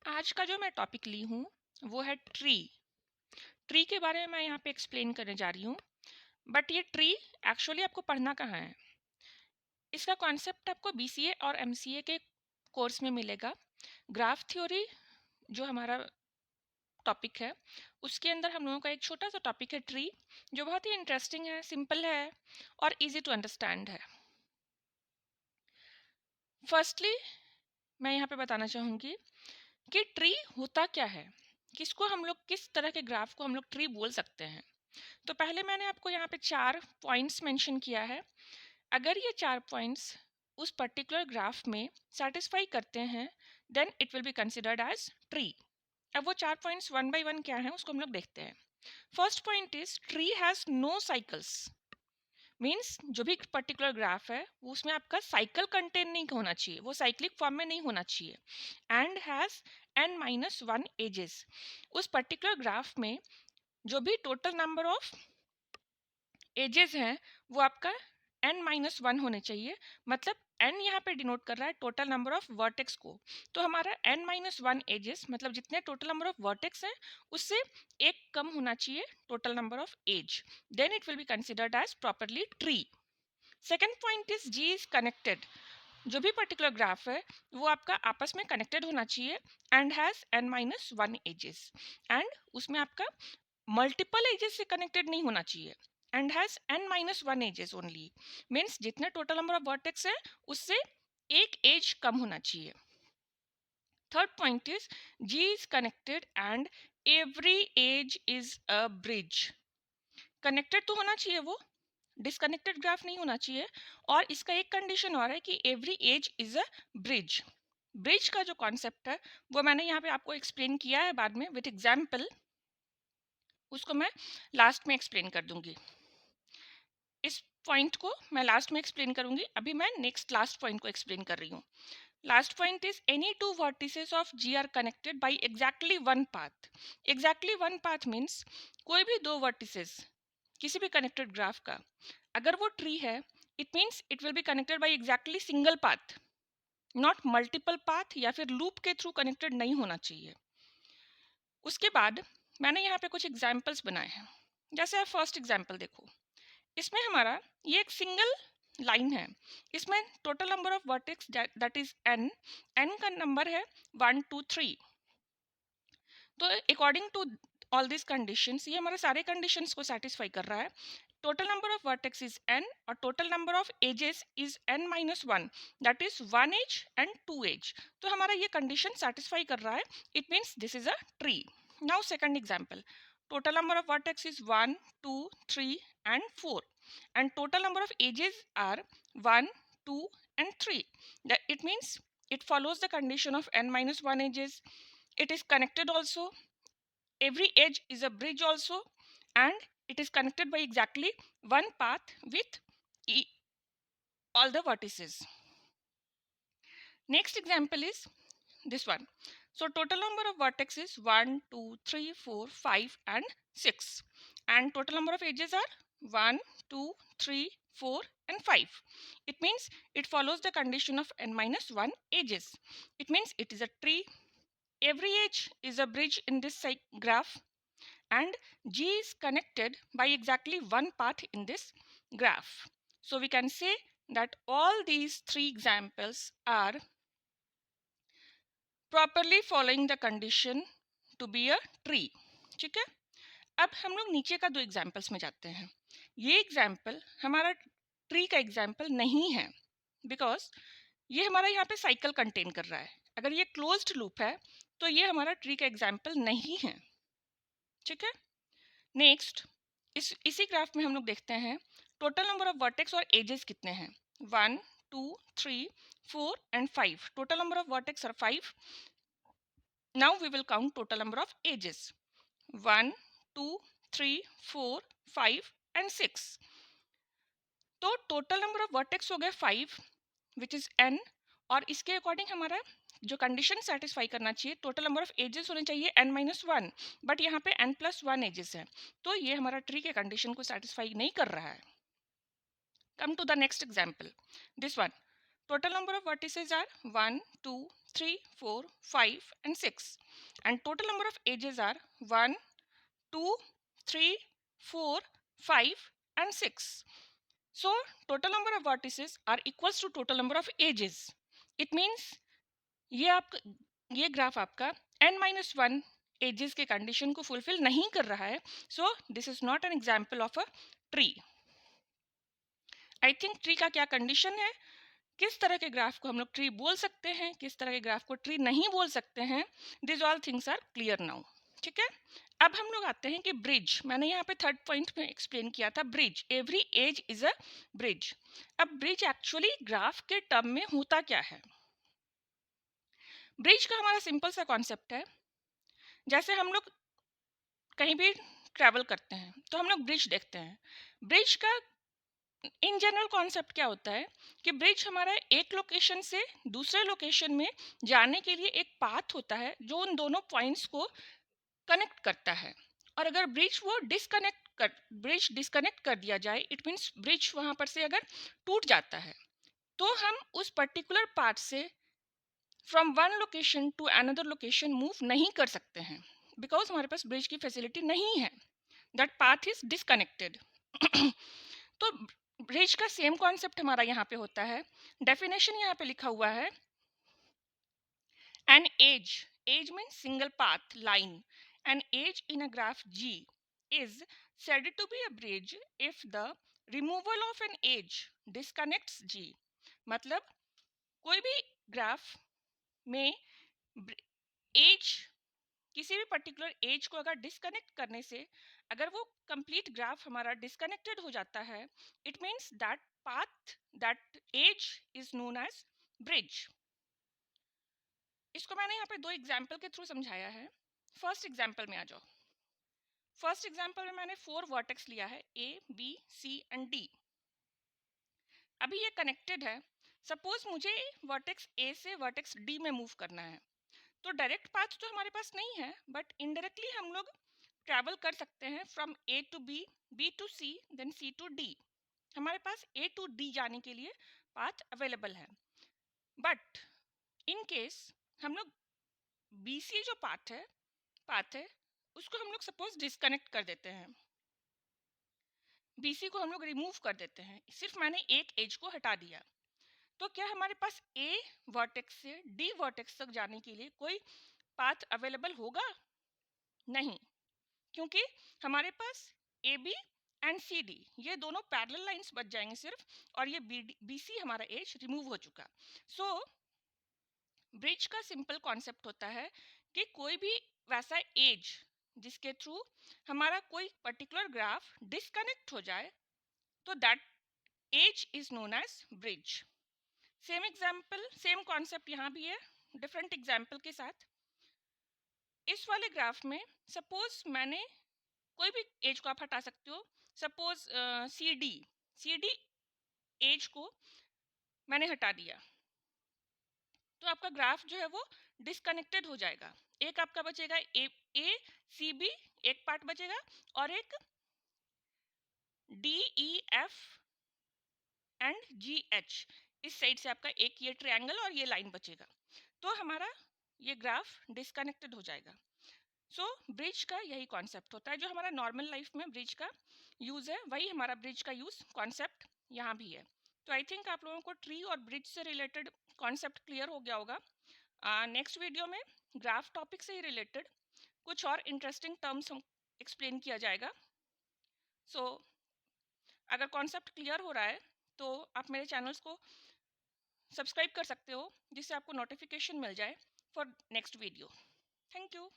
आज का जो मैं टॉपिक ली हूँ वो है ट्री। ट्री के बारे में मैं यहाँ पे एक्सप्लेन करने जा रही हूँ। बट ये ट्री एक्चुअली आपको पढ़ना कहाँ है? इसका कॉन्सेप्ट आपको बीसीए और एमसीए के कोर्स में मिलेगा। ग्राफ थ्योरी जो हमारा टॉपिक है उसके अंदर हम लोगों का एक छोटा सा टॉपिक है ट्री, जो बहुत ही इंटरेस्टिंग है, सिंपल है और इजी टू अंडरस्टैंड है। फर्स्टली मैं यहाँ पे बताना चाहूँगी कि ट्री होता क्या है, किसको हम लोग, किस तरह के ग्राफ को हम लोग ट्री बोल सकते हैं। तो पहले मैंने आपको यहाँ पे 4 पॉइंट्स मेंशन किया है। अगर ये 4 पॉइंट्स उस पर्टिकुलर ग्राफ में सेटिस्फाई करते हैं then it will be considered as tree. अब वो 4 पॉइंट्स वन बाय वन क्या हैं उसको हम लोग देखते हैं। First point is tree has no cycles. Means जो भी पर्टिकुलर ग्राफ है वो उसमें आपका साइकिल कंटेन नहीं होना चाहिए, वो साइक्लिक फॉर्म में नहीं होना चाहिए। And has n-1 edges. उस पर्टिकुलर ग्राफ में जो भी टोटल नंबर ऑफ एजेस हैं वो आपका n-1 होने चाहिए। मतलब n यहाँ पे डिनोट कर रहा है टोटल नंबर ऑफ वर्टेक्स को। तो हमारा n-1 एजेस मतलब जितने टोटल नंबर ऑफ वर्टेक्स हैं उससे एक कम होना चाहिए total number of edge. Then it will be considered as properly tree. Second point is G is connected. जो भी पर्टिकुलर ग्राफ है वो आपका आपस में कनेक्टेड होना चाहिए and has n-1 edges. And उसमें आपका मल्टीपल एजेस से कनेक्टेड नहीं होना चाहिए and has n-1 edges only. Means जितने टोटल नंबर ऑफ वर्टेक्स है उससे एक एज कम होना चाहिए। Third point is G is connected and every edge is a bridge. Connected तो होना चाहिए वो, डिसकनेक्टेड ग्राफ नहीं होना चाहिए। और इसका एक कंडीशन और है कि every edge is a bridge. Bridge का जो कॉन्सेप्ट है वो मैंने यहाँ पे आपको एक्सप्लेन किया है बाद में विथ एग्जाम्पल, उसको मैं लास्ट में एक्सप्लेन कर दूंगी। इस पॉइंट को मैं लास्ट में एक्सप्लेन करूंगी, अभी मैं नेक्स्ट लास्ट पॉइंट को एक्सप्लेन कर रही हूँ। Last point is any two vertices of G are connected by exactly one path. Exactly one path means कोई भी दो वर्टिसेस किसी भी कनेक्टेड ग्राफ का अगर वो ट्री है it means it will be connected by exactly single path, not multiple path या फिर लूप के थ्रू कनेक्टेड नहीं होना चाहिए। उसके बाद मैंने यहाँ पे कुछ एग्जाम्पल्स बनाए हैं। जैसे आप फर्स्ट एग्जाम्पल देखो, इसमें हमारा ये एक सिंगल लाइन है। इसमें total number of vertex that is n, n का नंबर है 1 2 3। तो according to all this conditions ये हमारे सारे कंडीशंस को सेटिस्फाई कर रहा है। Total number of vertex is n और total number of edges is n-1, that is 1 edge and 2 edge. तो हमारा ये कंडीशन सेटिस्फाई कर रहा है, it means this is a tree. Now second example, total number of vertex is 1 2 3 and 4 and total number of edges are 1 2 and 3. That it means it follows the condition of n-1 edges. It is connected also, every edge is a bridge also, and it is connected by exactly one path with all the vertices. Next example is this one. So total number of vertex is 1 2 3 4 5 and 6 and total number of edges are 1 2 3 4 and 5. It means it follows the condition of n-1 edges. It means it is a tree. Every edge is a bridge in this graph and G is connected by exactly one path in this graph. So we can say that all these three examples are properly following the condition to be a tree. ठीक है, अब हम लोग नीचे का दो examples में जाते हैं। ये एग्जाम्पल हमारा ट्री का एग्जाम्पल नहीं है बिकॉज ये हमारा यहाँ पे साइकिल कंटेन कर रहा है। अगर ये क्लोज्ड लूप है तो ये हमारा ट्री का एग्जाम्पल नहीं है। ठीक है, नेक्स्ट इसी ग्राफ में हम लोग देखते हैं टोटल नंबर ऑफ वर्टेक्स और एजेस कितने हैं। 1 2 3 4 and 5। Total number of vertex are 5। Now we will count total number of ages 1 2 3 4 5 and 6। तो टोटल नंबर ऑफ वर्टेक्स हो गए 5 विच इज n, और इसके अकॉर्डिंग हमारा जो कंडीशन सेटिस्फाई करना चाहिए टोटल नंबर ऑफ एजेस होने चाहिए n-1, बट यहाँ पे n+1 एजेस है तो ये हमारा ट्री के कंडीशन को सेटिस्फाई नहीं कर रहा है। Come to the next example, this one. Total number of vertices are 1 2 3, 4, 5 and 6, and total number of edges are 1, 2, 3, 4, 5 and 6. So total number of vertices are equals to total number of edges. It means ये graph आपका n-1 edges के condition को fulfil नहीं कर रहा है. So this is not an example of a tree. I think tree का क्या कंडीशन है, किस तरह के ग्राफ को हम लोग ट्री बोल सकते हैं, किस तरह के ग्राफ को ट्री नहीं बोल सकते हैं, this all things are clear now. ठीक है, अब हम लोग आते हैं कि ब्रिज. मैंने यहाँ पे थर्ड पॉइंट में एक्सप्लेन किया था bridge, every edge is a bridge. अब ब्रिज एक्चुअली ग्राफ के टर्म में होता क्या है. ब्रिज का हमारा सिंपल सा कॉन्सेप्ट है, जैसे हम लोग कहीं भी ट्रैवल करते हैं तो हम लोग ब्रिज देखते हैं. ब्रिज का इन जनरल कॉन्सेप्ट क्या होता है कि ब्रिज हमारा एक लोकेशन से दूसरे लोकेशन में जाने के लिए एक पाथ होता है जो उन दोनों पॉइंट्स को कनेक्ट करता है. और अगर ब्रिज डिस्कनेक्ट कर दिया जाए, इट मीन्स ब्रिज वहां पर से अगर टूट जाता है, तो हम उस पर्टिकुलर पाथ से from one location to another location move नहीं कर सकते हैं, बिकॉज हमारे पास ब्रिज की फैसिलिटी नहीं है. That path is disconnected. तो ब्रिज का सेम कॉन्सेप्ट हमारा यहाँ पे होता है. डेफिनेशन यहाँ पे लिखा हुआ है, an edge means single path line. An edge in a graph G is said to be a bridge if the removal of an edge disconnects G. मतलब कोई भी ग्राफ में एज, किसी भी पर्टिकुलर एज को अगर डिस्कनेक्ट करने से अगर वो कंप्लीट ग्राफ हमारा डिस्कनेक्टेड हो जाता है, it means that path, that edge is known as bridge. इसको मैंने यहाँ पे दो एग्जाम्पल के थ्रू समझाया है. फर्स्ट एग्जाम्पल में आ जाओ. फर्स्ट एग्जाम्पल में मैंने 4 वर्टेक्स लिया है, A, B, C and D. अभी ये कनेक्टेड है. सपोज मुझे वर्टेक्स A से वर्टेक्स D में मूव करना है, तो डायरेक्ट पाथ तो हमारे पास नहीं है, बट इनडायरेक्टली हम लोग ट्रैवल कर सकते हैं from A to B, B to C, then C to D. हमारे पास A टू D जाने के लिए पाथ अवेलेबल है. बट इन केस हम लोग BC जो पाथ है उसको हम लोग सपोज डिस्कनेक्ट कर देते हैं, BC को हम लोग रिमूव कर देते हैं, सिर्फ मैंने एक एज को हटा दिया, तो क्या हमारे पास A वर्टेक्स से D वर्टेक्स तक जाने के लिए कोई पाथ अवेलेबल होगा? नहीं, क्योंकि हमारे पास AB एंड CD ये दोनों पैरेलल लाइंस बच जाएंगे सिर्फ, और ये BC हमारा एज रिमूव हो चुका. सो ब्रिज का सिंपल कॉन्सेप्ट होता है कि कोई भी वैसा एज जिसके थ्रू हमारा कोई पर्टिकुलर ग्राफ डिस्कनेक्ट हो जाए, तो that edge is known as bridge. Same example, same concept यहाँ भी है, डिफरेंट एग्जाम्पल के साथ. इस वाले ग्राफ में सपोज मैंने कोई भी एज को आप हटा सकते हो, सपोज सी डी एज को मैंने हटा दिया, तो आपका ग्राफ जो है वो डिस्कनेक्टेड हो जाएगा. एक आपका बचेगा A, C, B, एक पार्ट बचेगा, और एक D, E, F and G, H. इस साइड से आपका एक ये ट्रायंगल और ये लाइन बचेगा, तो हमारा ये ग्राफ डिस्कनेक्टेड हो जाएगा. सो ब्रिज का यही कॉन्सेप्ट होता है, जो हमारा नॉर्मल लाइफ में ब्रिज का यूज है, वही हमारा ब्रिज का यूज कॉन्सेप्ट यहाँ भी है. तो आई थिंक आप लोगों को ट्री और ब्रिज से रिलेटेड कॉन्सेप्ट क्लियर हो गया होगा. नेक्स्ट वीडियो में ग्राफ टॉपिक से ही रिलेटेड कुछ और इंटरेस्टिंग टर्म्स एक्सप्लेन किया जाएगा. सो अगर कॉन्सेप्ट क्लियर हो रहा है तो आप मेरे चैनल्स को सब्सक्राइब कर सकते हो, जिससे आपको नोटिफिकेशन मिल जाए for next video. Thank you.